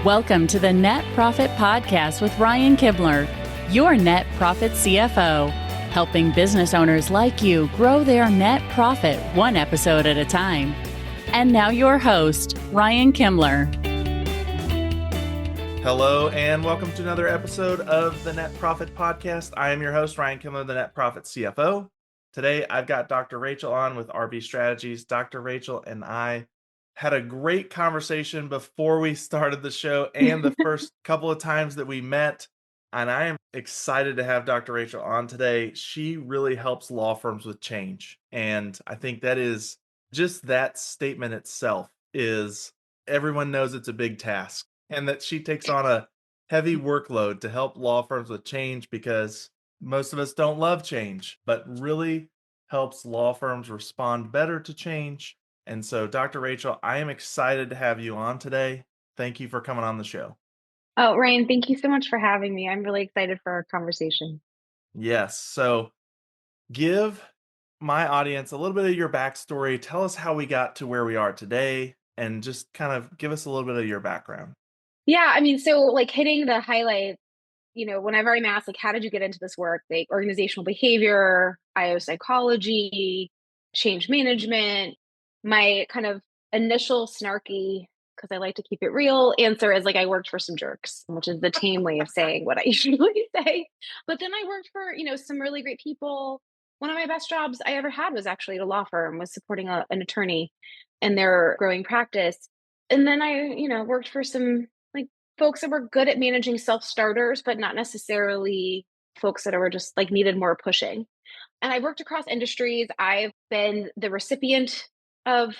Welcome to the Net Profit Podcast with Ryan Kibler, your net profit CFO, helping business owners like you grow their net profit one episode at a time. And now your host, Ryan Kibler. Hello, and welcome to another episode of the Net Profit Podcast. I am your host, Ryan Kibler, the Net Profit CFO. Today, I've got Dr. Rachel on with RB Strategies. Dr. Rachel and I had a great conversation before we started the show and the first couple of times that we met. And I am excited to have Dr. Rachel on today. She really helps law firms with change. And I think that is just that statement itself is everyone knows it's a big task and that she takes on a heavy workload to help law firms with change because most of us don't love change, but really helps law firms respond better to change. And so, Dr. Rachel, I am excited to have you on today. Thank you for coming on the show. Oh, Ryan, thank you so much for having me. I'm really excited for our conversation. Yes. So give my audience a little bit of your backstory. Tell us how we got to where we are today and just kind of give us a little bit of your background. Yeah, so hitting the highlights, whenever I'm asked, how did you get into this work? Like organizational behavior, IO psychology, change management. My kind of initial snarky, because I like to keep it real, answer is I worked for some jerks, which is the tame way of saying what I usually say. But then I worked for, some really great people. One of my best jobs I ever had was actually at a law firm, was supporting an attorney in their growing practice. And then I, worked for some folks that were good at managing self-starters, but not necessarily folks that were just needed more pushing. And I worked across industries. I've been the recipient of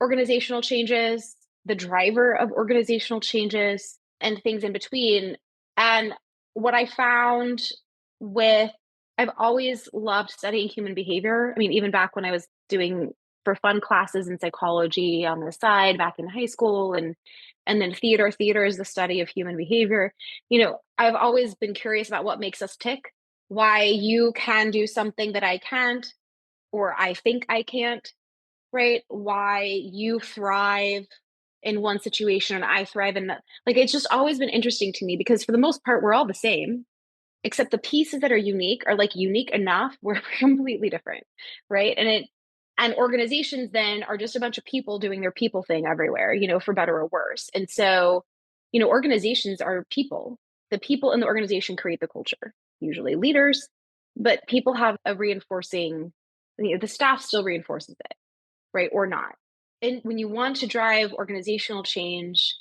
organizational changes, the driver of organizational changes, and things in between. And what I found I've always loved studying human behavior. Even back when I was doing for fun classes in psychology on the side back in high school and then theater. Theater is the study of human behavior. I've always been curious about what makes us tick, why you can do something that I can't, or I think I can't, right? Why you thrive in one situation and I thrive in that. It's just always been interesting to me because for the most part, we're all the same, except the pieces that are unique are unique enough where we're completely different, right? And organizations then are just a bunch of people doing their people thing everywhere, for better or worse. And so, organizations are people. The people in the organization create the culture, usually leaders, but people have a reinforcing, the staff still reinforces it, right? Or not. And when you want to drive organizational change,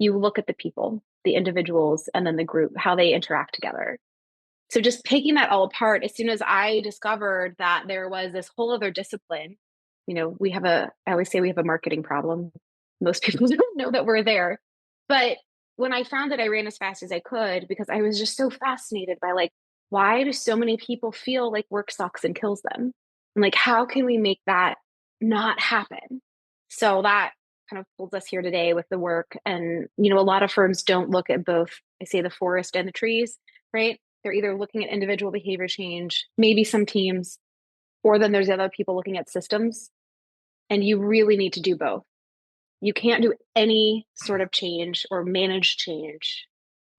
you look at the people, the individuals, and then the group, how they interact together. So just picking that all apart, as soon as I discovered that there was this whole other discipline, I always say we have a marketing problem. Most people don't know that we're there. But when I found that, I ran as fast as I could because I was just so fascinated by why do so many people feel like work sucks and kills them? And how can we make that not happen? So that kind of pulls us here today with the work. And, a lot of firms don't look at both, I say the forest and the trees, right? They're either looking at individual behavior change, maybe some teams, or then there's other people looking at systems. And you really need to do both. You can't do any sort of change or manage change,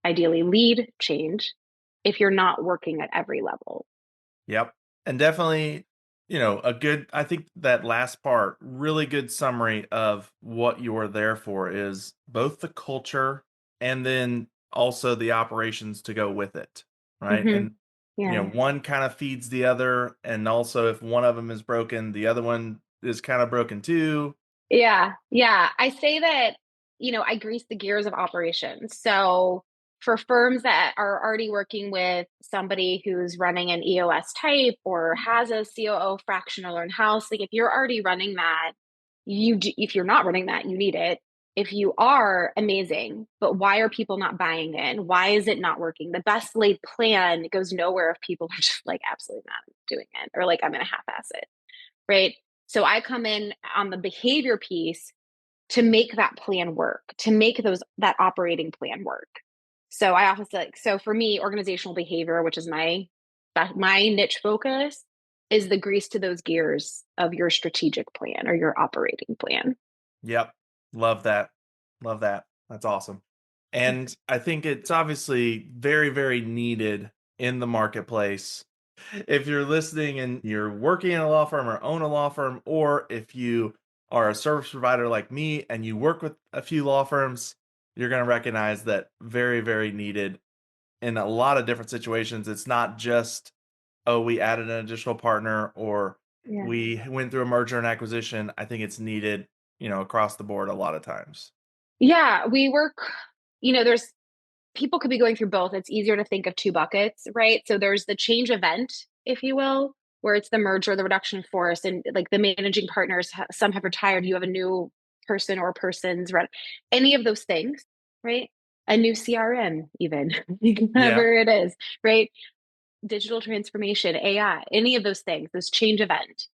ideally lead change, if you're not working at every level. Yep. And definitely, I think that last part, really good summary of what you're there for is both the culture and then also the operations to go with it. Right. Mm-hmm. And, Yeah. One kind of feeds the other. And also if one of them is broken, the other one is kind of broken too. Yeah. I say that, I grease the gears of operations. So for firms that are already working with somebody who's running an EOS type or has a COO fractional in-house, if you're already running that, if you're not running that, you need it. If you are, amazing, but why are people not buying in? Why is it not working? The best laid plan goes nowhere if people are just absolutely not doing it, or I'm going to half-ass it, right? So I come in on the behavior piece to make that plan work, to make that operating plan work. So I often say, so for me, organizational behavior, which is my niche focus, is the grease to those gears of your strategic plan or your operating plan. Yep. Love that. That's awesome. And I think it's obviously very, very needed in the marketplace. If you're listening and you're working in a law firm or own a law firm, or if you are a service provider like me and you work with a few law firms, you're going to recognize that very, very needed in a lot of different situations. It's not just, oh, we added an additional partner or Yeah. we went through a merger and acquisition. I think it's needed, across the board a lot of times. Yeah, we work, there's people could be going through both. It's easier to think of two buckets, right? So there's the change event, if you will, where it's the merger, the reduction in force, and like the managing partners, some have retired, you have a new person or persons, right? Any of those things, right? A new CRM, even, Yeah. whatever it is, right? Digital transformation, AI, any of those things, this change event.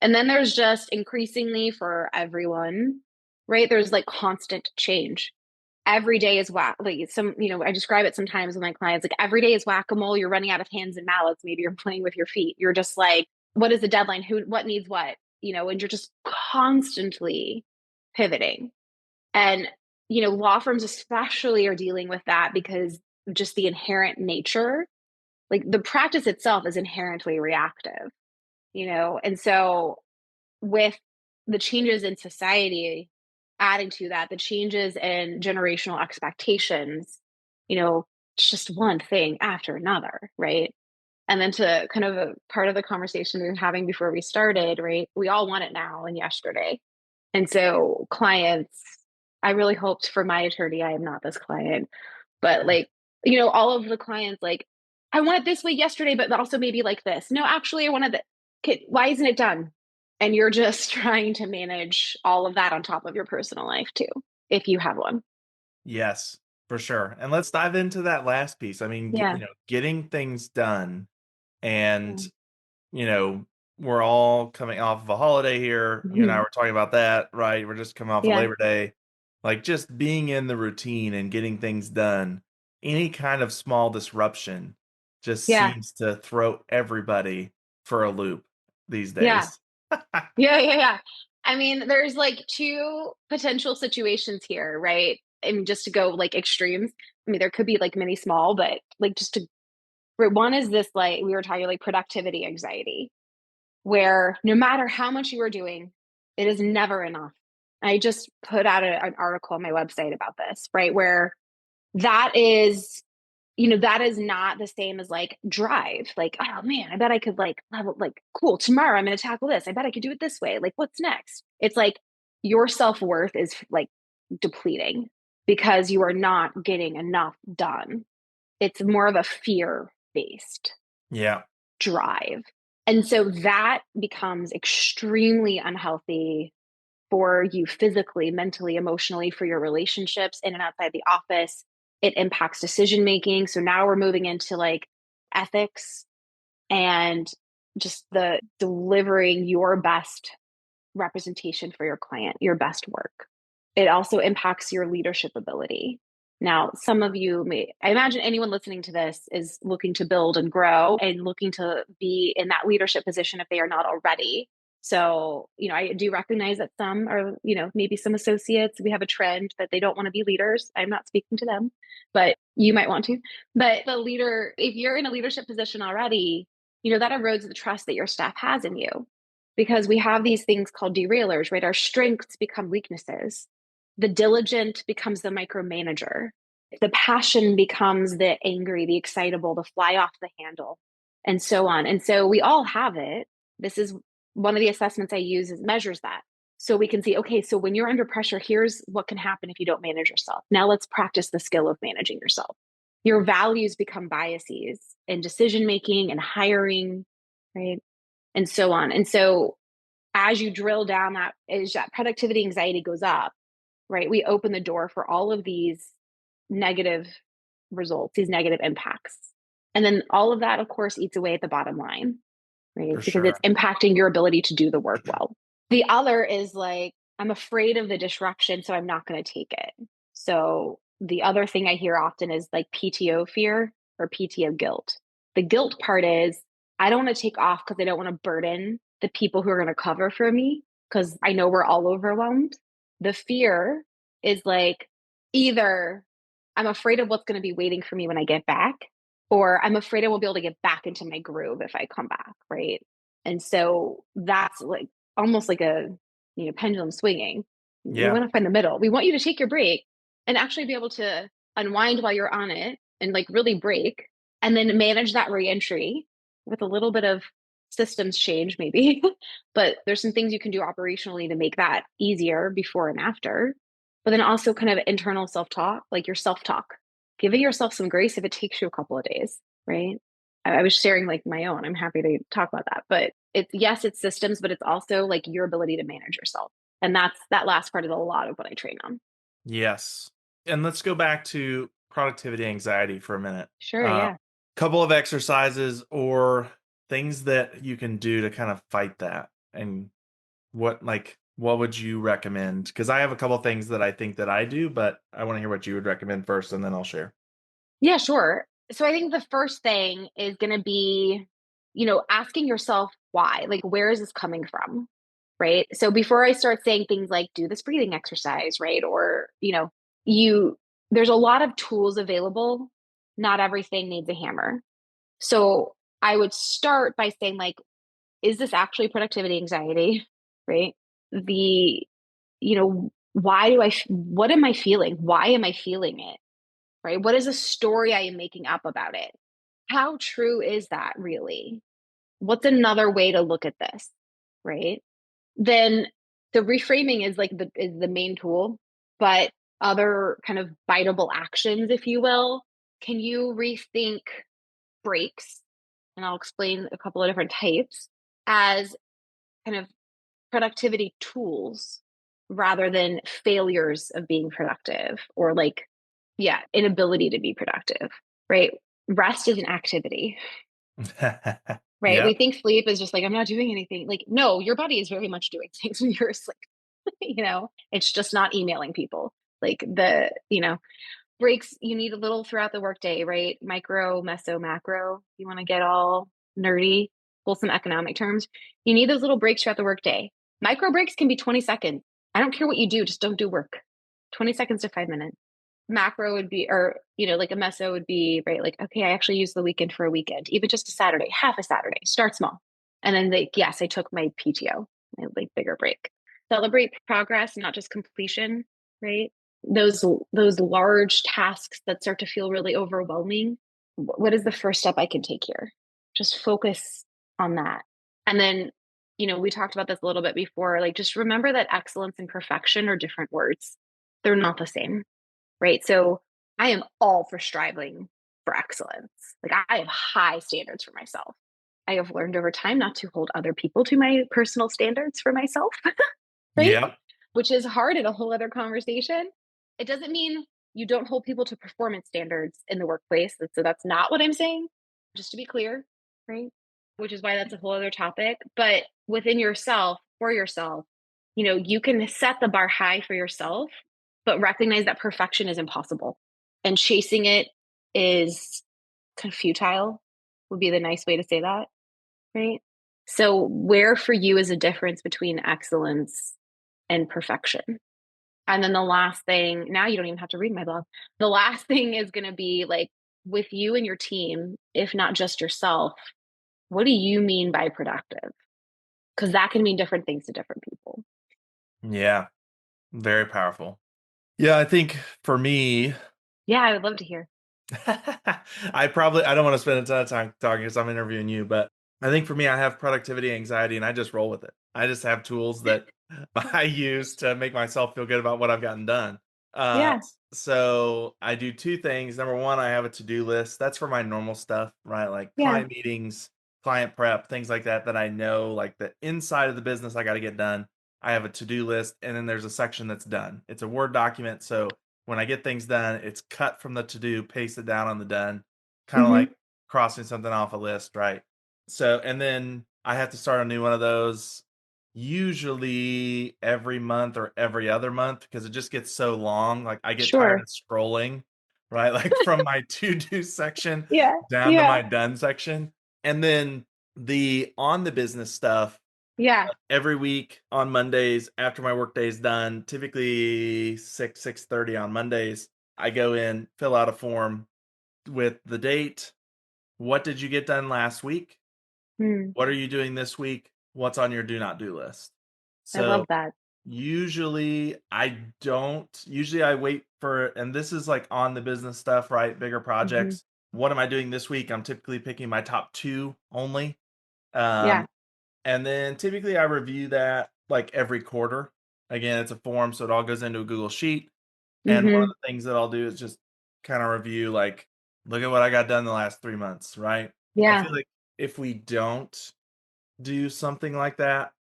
And then there's just increasingly for everyone, right? There's like constant change. Every day is whack. Like I describe it sometimes with my clients, like every day is whack-a-mole. You're running out of hands and mallets. Maybe you're playing with your feet. You're just like, what is the deadline? What needs what? And you're just constantly pivoting. And, law firms especially are dealing with that because just the inherent nature, like the practice itself is inherently reactive, and so with the changes in society, adding to that, the changes in generational expectations, it's just one thing after another, right? And then to kind of a part of the conversation we were having before we started, right? We all want it now and yesterday. And so clients, I really hoped for my attorney, I am not this client, but like, all of the clients, like, I want it this way yesterday, but also maybe like this. No, actually, I wanted that. Okay, why isn't it done? And you're just trying to manage all of that on top of your personal life too, if you have one. Yes, for sure. And let's dive into that last piece. I mean, Yeah. getting things done and, Yeah. you know, we're all coming off of a holiday here. You and I Mhm. were talking about that, right? We're just coming off of Yeah. Labor Day. Like just being in the routine and getting things done, any kind of small disruption just Yeah. seems to throw everybody for a loop these Yeah. days. Yeah. Yeah. Yeah. I mean, there's like two potential situations here, right? And just to go like extremes, I mean, there could be like many small, but like just to, one is this, like we were talking like productivity anxiety, where no matter how much you are doing, it is never enough. I just put out an article on my website about this, right? Where that is, that is not the same as like drive. Like, oh man, I bet I could like level, like, cool, tomorrow I'm going to tackle this. I bet I could do it this way. Like, what's next? It's like your self worth is like depleting because you are not getting enough done. It's more of a fear based Yeah. drive. And so that becomes extremely unhealthy for you physically, mentally, emotionally, for your relationships in and outside the office. It impacts decision making. So now we're moving into like ethics and just the delivering your best representation for your client, your best work. It also impacts your leadership ability. Now, some of you may, I imagine anyone listening to this is looking to build and grow and looking to be in that leadership position if they are not already. So, I do recognize that some are, maybe some associates, we have a trend that they don't want to be leaders. I'm not speaking to them, but you might want to. But the leader, if you're in a leadership position already, that erodes the trust that your staff has in you because we have these things called derailers, right? Our strengths become weaknesses. The diligent becomes the micromanager. The passion becomes the angry, the excitable, the fly off the handle, and so on. And so we all have it. This is one of the assessments I use is measures that. So we can see, okay, so when you're under pressure, here's what can happen if you don't manage yourself. Now let's practice the skill of managing yourself. Your values become biases in decision making and hiring, right? And so on. And so as you drill down that, as that productivity anxiety goes up, right, we open the door for all of these negative results, these negative impacts. And then all of that, of course, eats away at the bottom line, right? For Because it's sure. impacting your ability to do the work well. The other is like, I'm afraid of the disruption, so I'm not going to take it. So the other thing I hear often is like PTO fear or PTO guilt. The guilt part is I don't want to take off because I don't want to burden the people who are going to cover for me because I know we're all overwhelmed. The fear is like either I'm afraid of what's going to be waiting for me when I get back, or I'm afraid I won't be able to get back into my groove if I come back, right? And so that's like almost like a pendulum swinging. We Yeah. want to find the middle. We want you to take your break and actually be able to unwind while you're on it and like really break, and then manage that reentry with a little bit of systems change maybe. But there's some things you can do operationally to make that easier before and after. But then also kind of internal self-talk, like your self-talk, giving yourself some grace if it takes you a couple of days, right? I was sharing like my own. I'm happy to talk about that. But it's, yes, it's systems, but it's also like your ability to manage yourself. And that last part is a lot of what I train on. Yes. And let's go back to productivity anxiety for a minute. Sure, yeah. Couple of exercises or things that you can do to kind of fight that. And what would you recommend? Because I have a couple of things that I think that I do, but I want to hear what you would recommend first, and then I'll share. Yeah, sure. So I think the first thing is going to be, asking yourself why, like, where is this coming from? Right. So before I start saying things like do this breathing exercise, right? Or, there's a lot of tools available. Not everything needs a hammer. So I would start by saying, like, is this actually productivity anxiety? Right. The, what am I feeling? Why am I feeling it? Right? What is a story I am making up about it? How true is that really? What's another way to look at this? Right? Then the reframing is like the main tool, but other kind of biteable actions, if you will, can you rethink breaks? And I'll explain a couple of different types as kind of productivity tools rather than failures of being productive or like, yeah, inability to be productive, right? Rest is an activity, right? Yep. We think sleep is just like, I'm not doing anything. Like, no, your body is very much doing things when you're asleep. It's just not emailing people. Like breaks you need a little throughout the workday, right? Micro, meso, macro. You want to get all nerdy, pull some economic terms. You need those little breaks throughout the workday. Micro breaks can be 20 seconds. I don't care what you do, just don't do work. 20 seconds to 5 minutes. Macro would be, or, like a meso would be, right? Like, okay, I actually use the weekend for a weekend, even just a Saturday, half a Saturday, start small. And then yes, I took my PTO, my like bigger break. Celebrate progress, not just completion, right? Those large tasks that start to feel really overwhelming. What is the first step I can take here? Just focus on that. And then, we talked about this a little bit before, like just remember that excellence and perfection are different words. They're not the same, right? So I am all for striving for excellence. Like I have high standards for myself. I have learned over time not to hold other people to my personal standards for myself, right? Yep. Which is hard in a whole other conversation. It doesn't mean you don't hold people to performance standards in the workplace. So that's not what I'm saying, just to be clear, right? Which is why that's a whole other topic. But within yourself, for yourself, you can set the bar high for yourself, but recognize that perfection is impossible. And chasing it is kind of futile, would be the nice way to say that, right? So, where for you is a difference between excellence and perfection? And then the last thing, now you don't even have to read my blog. The last thing is going to be like with you and your team, if not just yourself, what do you mean by productive? Because that can mean different things to different people. Yeah. Very powerful. Yeah, I think for me, Yeah, I would love to hear. I don't want to spend a ton of time talking because I'm interviewing you, but I think for me, I have productivity anxiety and I just roll with it. I just have tools that I use to make myself feel good about what I've gotten done. Yeah. So I do two things. Number one, I have a to-do list. That's for my normal stuff, right? Like Yeah. client meetings, client prep, things like that I know, like the inside of the business I got to get done. I have a to-do list, and then there's a section that's done. It's a Word document, so when I get things done, it's cut from the to-do, pasted down on the done, kind of Mm-hmm. like crossing something off a list, right? So, and then I have to start a new one of those usually every month or every other month because it just gets so long. Like I get tired Sure. of scrolling, right? Like from my to-do section Yeah. down to Yeah. my done section. And then the on the business stuff, Yeah. every week on Mondays after my work day is done, typically 6:30 on Mondays, I go in, fill out a form with the date. What did you get done last week? Mm, What are you doing this week? What's on your do not do list? I love So that. usually I wait for, and this is like on the business stuff, right? Bigger Hmm. projects. What am I doing this week? I'm typically picking my top two only. Um, Yeah. and then typically I review that like every quarter. Again, it's a form, so it all goes into a Google Sheet. And one of Hmm. the things that I'll do is just kind of review, like, look at what I got done the last 3 months, right? I Yeah. feel like if we don't do something like that,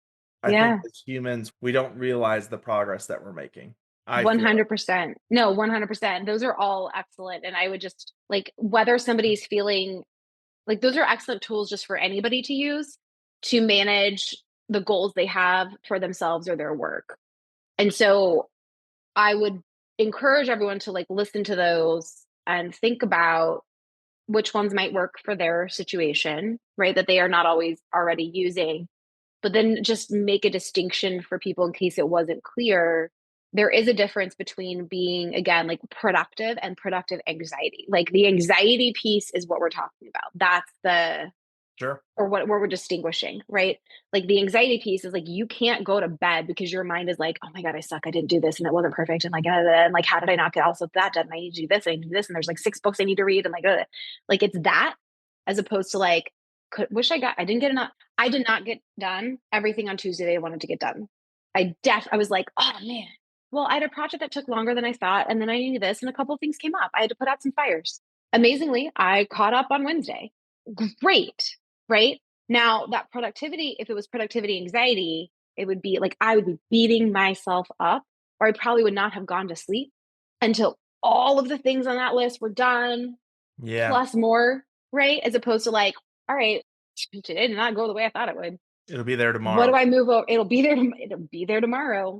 I think Yeah. as humans, we don't realize the progress that we're making. I feel like. 100%. No, 100%. Those are all excellent. And I would just like whether somebody's feeling like those are excellent tools just for anybody to use to manage the goals they have for themselves or their work. And so I would encourage everyone to like listen to those and think about which ones might work for their situation, right? That they are not always already using, but then just make a distinction for people in case it wasn't clear. There is a difference between being, again, like productive and productive anxiety. Like the anxiety piece is what we're talking about. That's the Sure. or what we're distinguishing, right? Like the anxiety piece is like you can't go to bed because your mind is like, oh my god, I suck, I didn't do this, and it wasn't perfect, and like how did I not get also that done? I need to do this, I need to do this, and there's like 6 books I need to read, and like it's that as opposed to like wish I didn't get enough. I did not get done everything on Tuesday that I wanted to get done. I was like, oh man, well I had a project that took longer than I thought, and then I needed this, and a couple of things came up. I had to put out some fires. Amazingly, I caught up on Wednesday. Great, right? Now, that productivity, if it was productivity anxiety, it would be like I would be beating myself up, or I probably would not have gone to sleep until all of the things on that list were done, Yeah. plus more, right? As opposed to like, all right, today did not go the way I thought it would. It'll be there What do tomorrow. I move over? It'll be there tomorrow,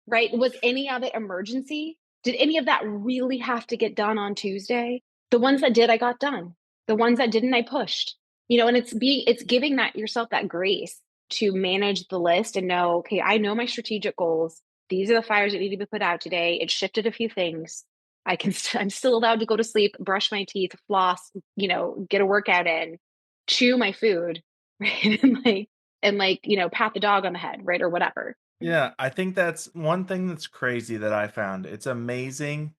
right? Was any of it emergency? Did any of that really have to get done on Tuesday? The ones that did, I got done. The ones that didn't, I pushed. And it's giving that yourself that grace to manage the list and know, okay, I know my strategic goals. These are the fires that need to be put out today. It shifted a few things. I'm still allowed to go to sleep, brush my teeth, floss, get a workout in, chew my food, right? And pat the dog on the head, right? Or whatever. Yeah, I think that's one thing that's crazy that I found. It's amazing.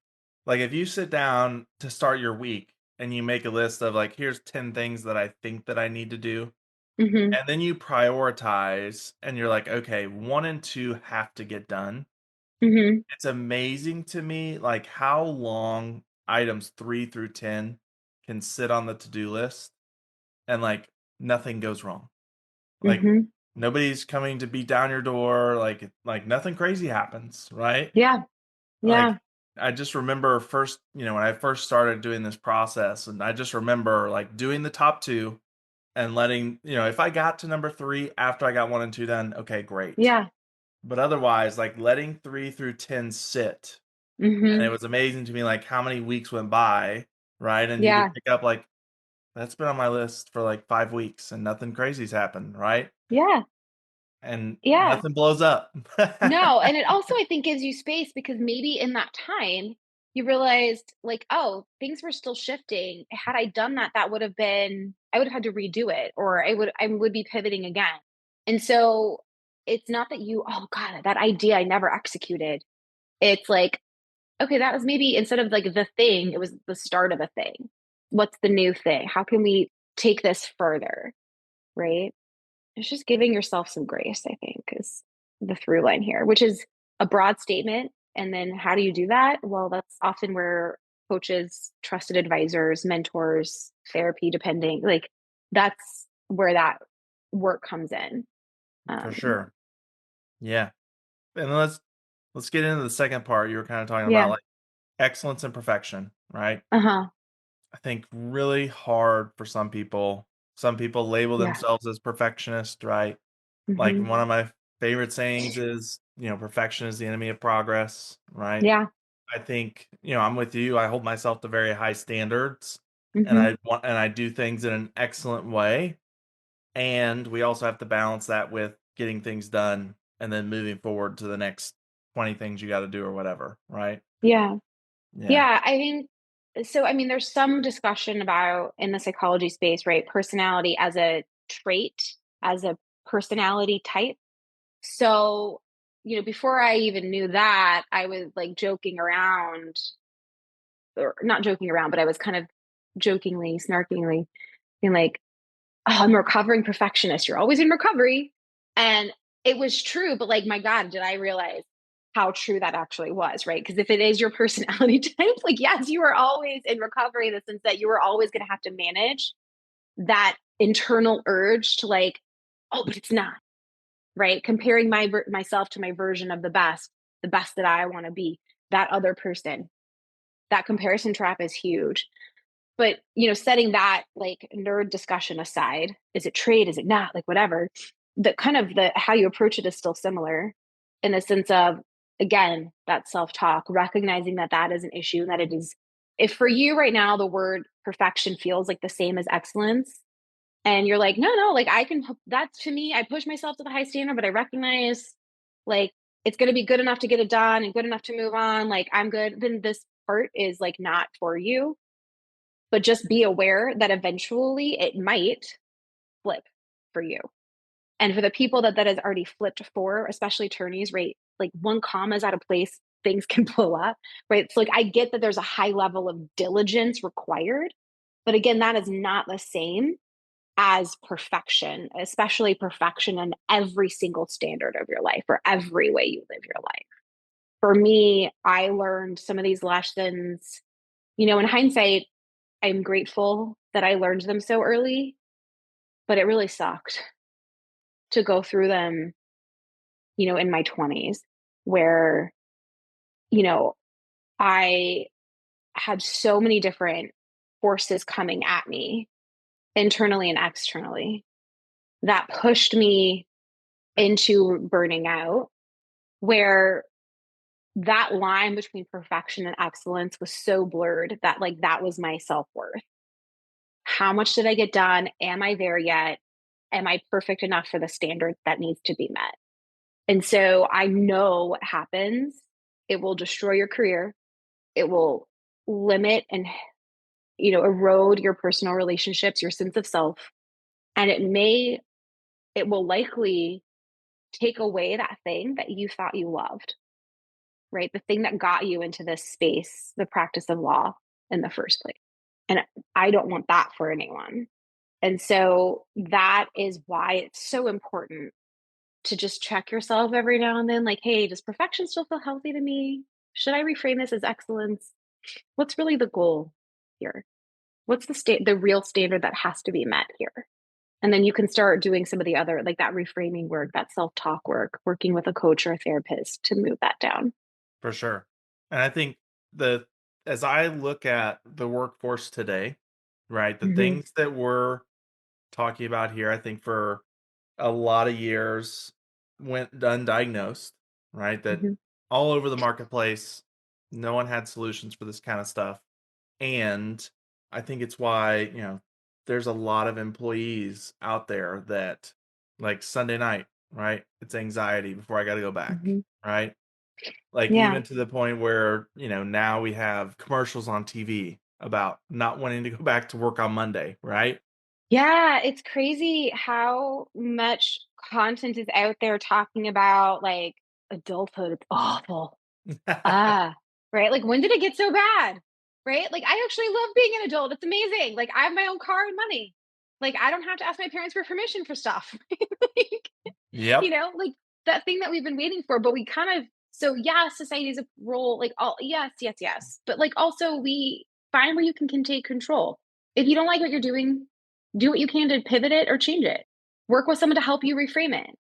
Like if you sit down to start your week and you make a list of like, here's 10 things that I think that I need to do, Hmm. and then you prioritize and you're like, okay, one and two have to get done. Hmm. It's amazing to me like how long items 3 through 10 can sit on the to-do list and like nothing goes wrong. Like Hmm. nobody's coming to beat down your door, like nothing crazy happens, right? Yeah. Like Yeah. I just remember first, when I first started doing this process, and I just remember like doing the top two and letting, if I got to number three after I got one and two done, okay, great. Yeah. But otherwise, like letting 3 through 10 sit. And it Hmm. was amazing to me like how many weeks went by, right? And you Yeah. could pick up like that's been on my list for like 5 weeks and nothing crazy's happened, right? Yeah. And Yeah. nothing blows up. No, and it also I think gives you space because maybe in that time you realized like, oh, things were still shifting. Had I done that, that would have been I would have had to redo it or I would be pivoting again. And so it's not that oh God, that idea I never executed. It's like, okay, that was maybe instead of like the thing, it was the start of a thing. What's the new thing? How can we take this further? Right? It's just giving yourself some grace, I think, is the through line here, which is a broad statement. And then how do you do that? Well, that's often where coaches, trusted advisors, mentors, therapy, depending, like that's where that work comes in. For Um, sure. Yeah. And let's get into the second part. You were kind of talking about yeah. like excellence and perfection, right? Uh huh. I think really hard for some people. Some people label Yeah. themselves as perfectionist, right? Like Hmm. one of my favorite sayings is, perfection is the enemy of progress, right? Yeah. I think, I'm with you. I hold myself to very high standards and Hmm. I do things in an excellent way. And we also have to balance that with getting things done and then moving forward to the next 20 things you got to do or whatever, right? Yeah. Yeah. Yeah, I think so. I mean, there's some discussion about in the psychology space, right? Personality as a trait, as a personality type. So, before I even knew that, I was like joking around, or not joking around, but I was kind of jokingly, snarkingly being like, oh, I'm a recovering perfectionist. You're always in recovery. And it was true, but like, my God, did I realize how true that actually was, right? Because if it is your personality type, like, yes, you are always in recovery in the sense that you are always going to have to manage that internal urge to like, oh, but it's not, right? Comparing myself to my version of the best that I want to be, that other person. That comparison trap is huge. But, setting that like nerd discussion aside, is it trade? Is it not? Like whatever. The kind of the how you approach it is still similar in the sense of, again, that self-talk, recognizing that that is an issue, and that it is, if for you right now the word perfection feels like the same as excellence, and you're like, no, like I can, that's to me, I push myself to the high standard, but I recognize like it's going to be good enough to get it done and good enough to move on. Like I'm good. Then this part is like not for you, but just be aware that eventually it might flip for you. And for the people that has already flipped for, especially attorneys, right? Like one comma is out of place, things can blow up, right? So like I get that there's a high level of diligence required, but again, that is not the same as perfection, especially perfection in every single standard of your life or every way you live your life. For me, I learned some of these lessons, in hindsight, I'm grateful that I learned them so early, but it really sucked to go through them, in my 20s, where, you know, I had so many different forces coming at me internally and externally that pushed me into burning out, where that line between perfection and excellence was so blurred that like that was my self-worth. How much did I get done? Am I there yet? Am I perfect enough for the standard that needs to be met? And so I know what happens. It will destroy your career. It will limit and erode your personal relationships, your sense of self. And it will likely take away that thing that you thought you loved, right? The thing that got you into this space, the practice of law in the first place. And I don't want that for anyone. And so that is why it's so important to just check yourself every now and then, like, hey, does perfection still feel healthy to me? Should I reframe this as excellence? What's really the goal here? What's the real standard that has to be met here? And then you can start doing some of the other, like that reframing work, that self-talk work, working with a coach or a therapist to move that down. For sure. And I think as I look at the workforce today, right, the Mm-hmm. things that we're talking about here, I think for a lot of years went undiagnosed, right? That Mm-hmm. all over the marketplace, no one had solutions for this kind of stuff. And I think it's why, there's a lot of employees out there that like Sunday night, right? It's anxiety before I got to go back, Mm-hmm. right? Like Yeah. even to the point where, now we have commercials on TV about not wanting to go back to work on Monday, right? Yeah, it's crazy how much content is out there talking about like adulthood. It's awful. Ah, right? Like, when did it get so bad? Right? Like, I actually love being an adult. It's amazing. Like, I have my own car and money. Like, I don't have to ask my parents for permission for stuff. Like, Yep. like that thing that we've been waiting for, but we kind of, so yeah, society's a role, like, all, yes, yes, yes. But like, also, we find where you can take control. If you don't like what you're doing, do what you can to pivot it or change it. Work with someone to help you reframe it.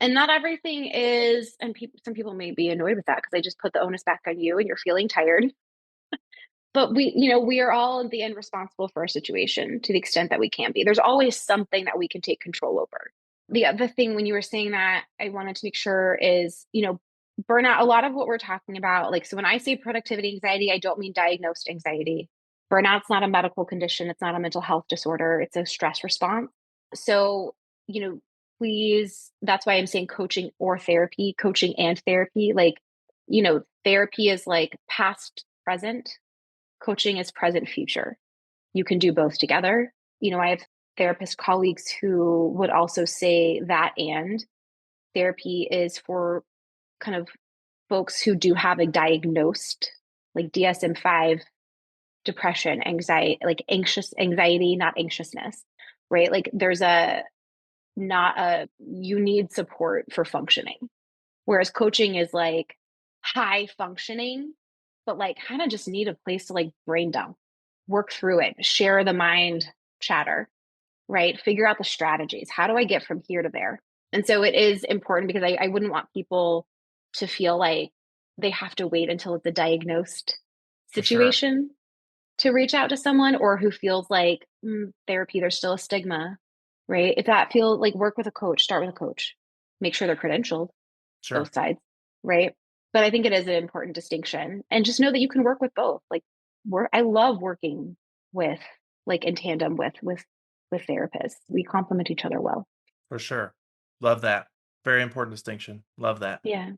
And not everything is, and some people may be annoyed with that because I just put the onus back on you and you're feeling tired. But we are all in the end responsible for our situation to the extent that we can be. There's always something that we can take control over. The other thing when you were saying that, I wanted to make sure is, burnout, a lot of what we're talking about, like, so when I say productivity anxiety, I don't mean diagnosed anxiety. Burnout's not a medical condition. It's not a mental health disorder. It's a stress response. So, please, that's why I'm saying coaching or therapy, coaching and therapy. Like, therapy is like past, present, coaching is present future. You can do both together. I have therapist colleagues who would also say that, and therapy is for kind of folks who do have a diagnosed like DSM-5 depression, anxiety, like anxiety, not anxiousness, right? Like there's you need support for functioning. Whereas coaching is like high functioning, but like kind of just need a place to like brain dump, work through it, share the mind chatter, right? Figure out the strategies. How do I get from here to there? And so it is important because I wouldn't want people to feel like they have to wait until it's a diagnosed For sure. situation to reach out to someone, or who feels like therapy, there's still a stigma, right? If that feels like, work with a coach, start with a coach, make sure they're credentialed, Sure. both sides, right? But I think it is an important distinction, and just know that you can work with both. Like I love working with like in tandem with therapists. We complement each other well. For sure. Love that. Very important distinction. Love that. Yeah.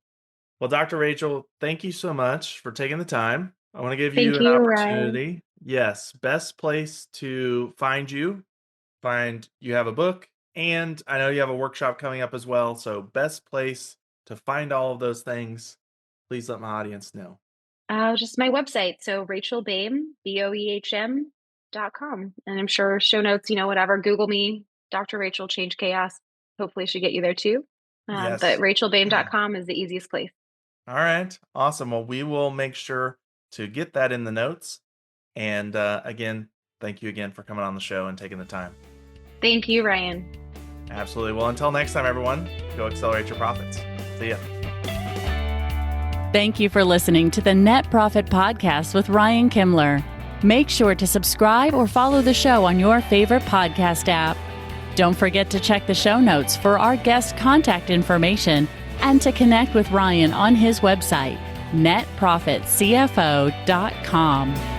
Well, Dr. Rachel, thank you so much for taking the time. I want to give you Thank an you, Ryan. opportunity. Yes, best place to find you. You have a book, and I know you have a workshop coming up as well. So, best place to find all of those things. Please let my audience know. Just my website. So Rachel Boehm, BOEHM.com. And I'm sure show notes, whatever, Google me, Dr. Rachel Change Chaos. Hopefully should get you there too. But Yes. RachelBoehm.com is the easiest place. All right. Awesome. Well, we will make sure to get that in the notes. And again, thank you again for coming on the show and taking the time. Thank you, Ryan. Absolutely. Well, until next time, everyone, go accelerate your profits. See ya. Thank you for listening to the Net Profit Podcast with Ryan Kimler. Make sure to subscribe or follow the show on your favorite podcast app. Don't forget to check the show notes for our guest contact information and to connect with Ryan on his website, netprofitcfo.com.